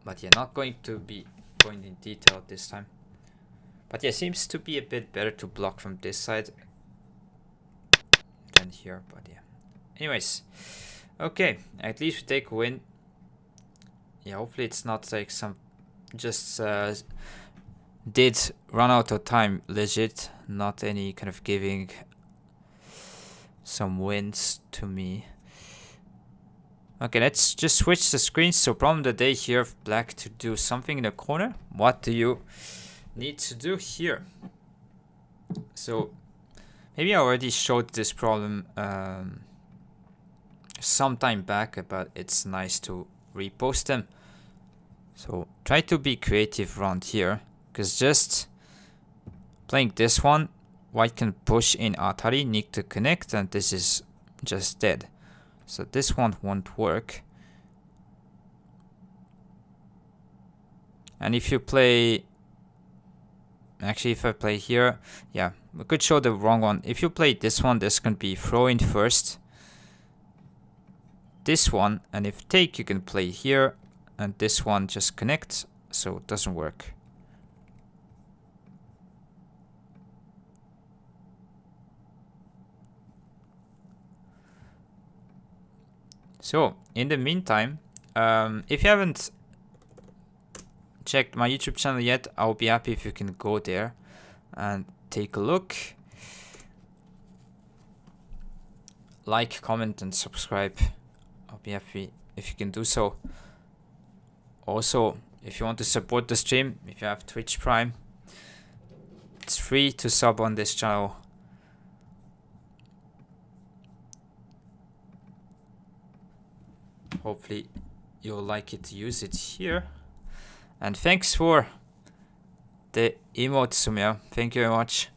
But yeah, not going to be going in detail this time. But yeah, seems to be a bit better to block from this side than here. But yeah. Anyways, okay, at least we take a win. Yeah, hopefully it's not like some just did run out of time legit, not any kind of giving some wins to me. Okay, let's just switch the screens. So problem of the day here, black to do something in the corner. What do you need to do here? So maybe I already showed this problem some time back, but it's nice to repost them. So try to be creative around here, because just playing this one, white can push in Atari, need to connect, and this is just dead. So this one won't work. And if you play, actually if I play here, yeah, we could show the wrong one. If you play this one, this can be throw in first, this one, and if take, you can play here, and this one just connects, so it doesn't work. So in the meantime, if you haven't checked my YouTube channel yet, I'll be happy if you can go there and take a look. Like, comment, and subscribe. I'll be happy if you can do so. Also, if you want to support the stream, if you have Twitch Prime, it's free to sub on this channel. Hopefully you'll like it to use it here. And thanks for the emote, Sumia. Thank you very much.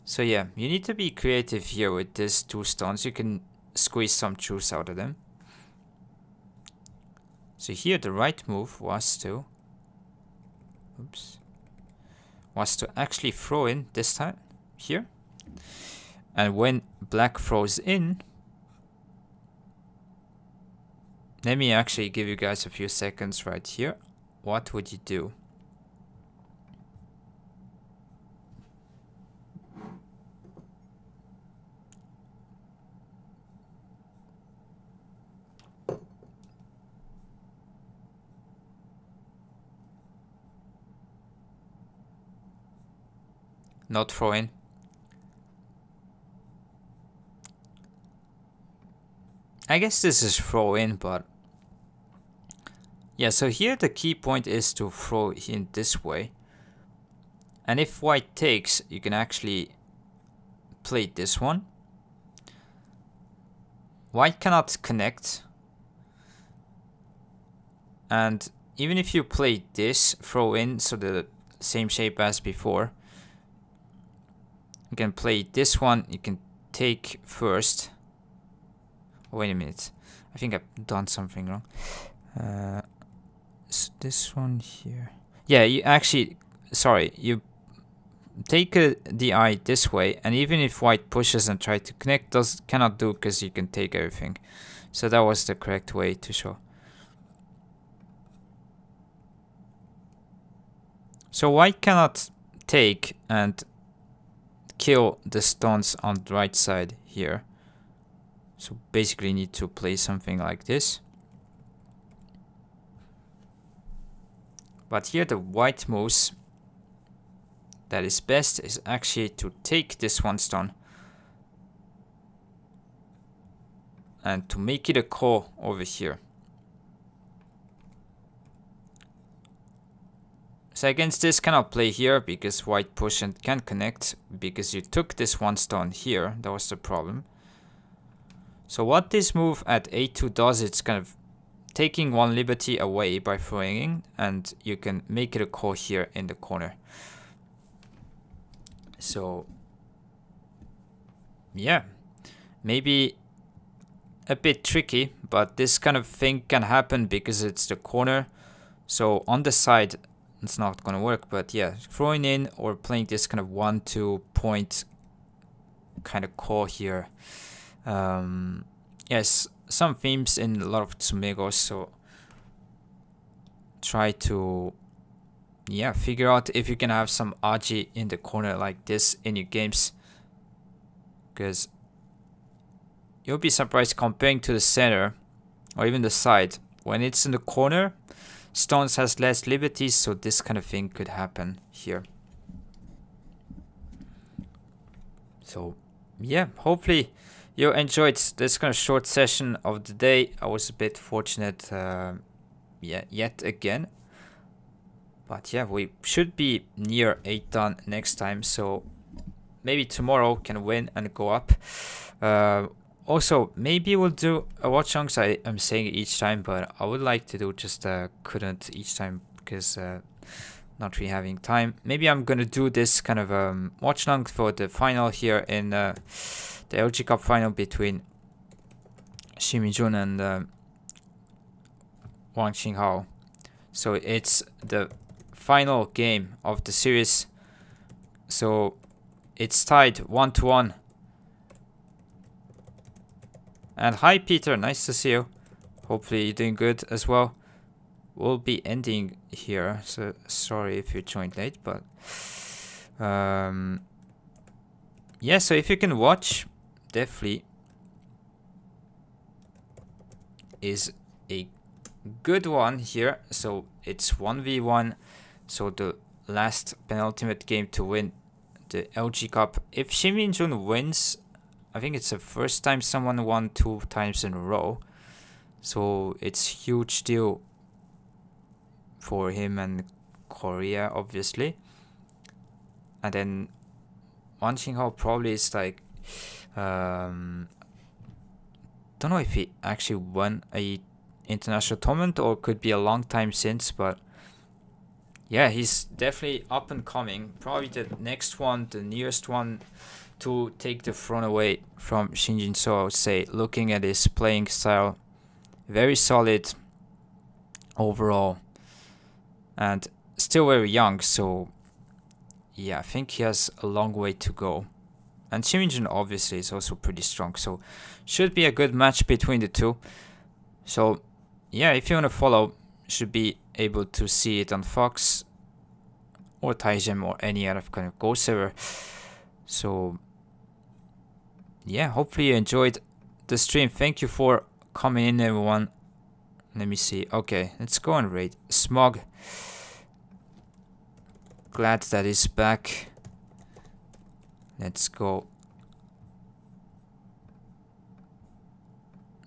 So yeah, you need to be creative here with these two stones. You can squeeze some juice out of them. So here the right move was to, actually throw in this time here. And when black throws in, let me actually give you guys a few seconds right here. What would you do? Not throw in. I guess this is throw in, but yeah, so here the key point is to throw in this way. And if white takes, you can actually play this one. White cannot connect. And even if you play this, throw in, so the same shape as before, you can play this one, you can take first. Oh, wait a minute, I think I've done something wrong. So this one here. Yeah, you actually, sorry, you take the eye this way, and even if white pushes and try to connect, cannot do because you can take everything. So that was the correct way to show. So white cannot take and kill the stones on the right side here. So basically need to play something like this. But here the white moves that is best is actually to take this one stone and to make it a core over here. So against this cannot play here because white push and can connect because you took this one stone here. That was the problem. So what this move at a2 does, it's kind of taking one liberty away by throwing in, and you can make it a core here in the corner. So yeah, maybe a bit tricky, but this kind of thing can happen because it's the corner. So on the side it's not gonna work, but yeah, throwing in or playing this kind of 1-2 point kind of core here. Yes, some themes in a lot of Tsumegos, so try to figure out if you can have some Aji in the corner like this in your games, because you'll be surprised comparing to the center or even the side. When it's in the corner, stones has less liberties, so this kind of thing could happen here. So yeah, hopefully you enjoyed this kind of short session of the day. I was a bit fortunate yet again, but yeah, we should be near 8 done next time, so maybe tomorrow can win and go up. Also, maybe we'll do a watch alongs. I'm saying it each time, but I would like to do, just couldn't each time because not really having time. Maybe I'm gonna do this kind of watch along for the final here in the LG Cup final between Xi Minjun and Wang Qinghao. So it's the final game of the series. So it's tied 1-1. And hi Peter, nice to see you. Hopefully you're doing good as well. We'll be ending here, so sorry if you joined late, but yeah, so if you can watch, definitely is a good one here. So it's 1v1, so the last penultimate game to win the LG Cup. If Xi Minjun wins, I think it's the first time someone won 2 times in a row, so it's huge deal for him and Korea, obviously. And then Wang Qinghao probably is like, don't know if he actually won a international tournament or could be a long time since, but yeah, he's definitely up and coming. Probably the next one, the nearest one to take the throne away from Shinjin. So I would say, looking at his playing style, very solid overall, and still very young. So yeah, I think he has a long way to go. And Xi Minjun obviously is also pretty strong, so should be a good match between the two. So yeah, if you want to follow, should be able to see it on Fox or Taijin or any other kind of Go server. So yeah, hopefully you enjoyed the stream. Thank you for coming in, everyone. Let me see. Okay, let's go and raid Smog. Glad that he's back. Let's go.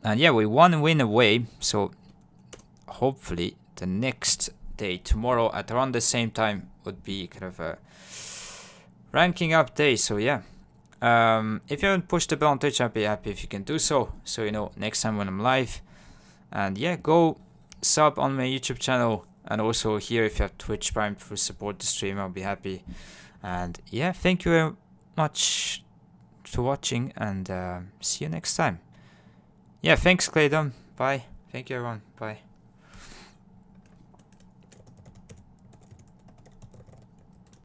And yeah, we one win away, so hopefully the next day, tomorrow at around the same time, would be kind of a ranking up day. So yeah, if you haven't pushed the bell on Twitch, I'd be happy if you can do so, so you know next time when I'm live. And yeah, go sub on my YouTube channel, and also here if you have Twitch Prime to support the stream, I'll be happy. And yeah, thank you very much for watching, and see you next time. Yeah, thanks Claydon. Bye. Thank you everyone. Bye.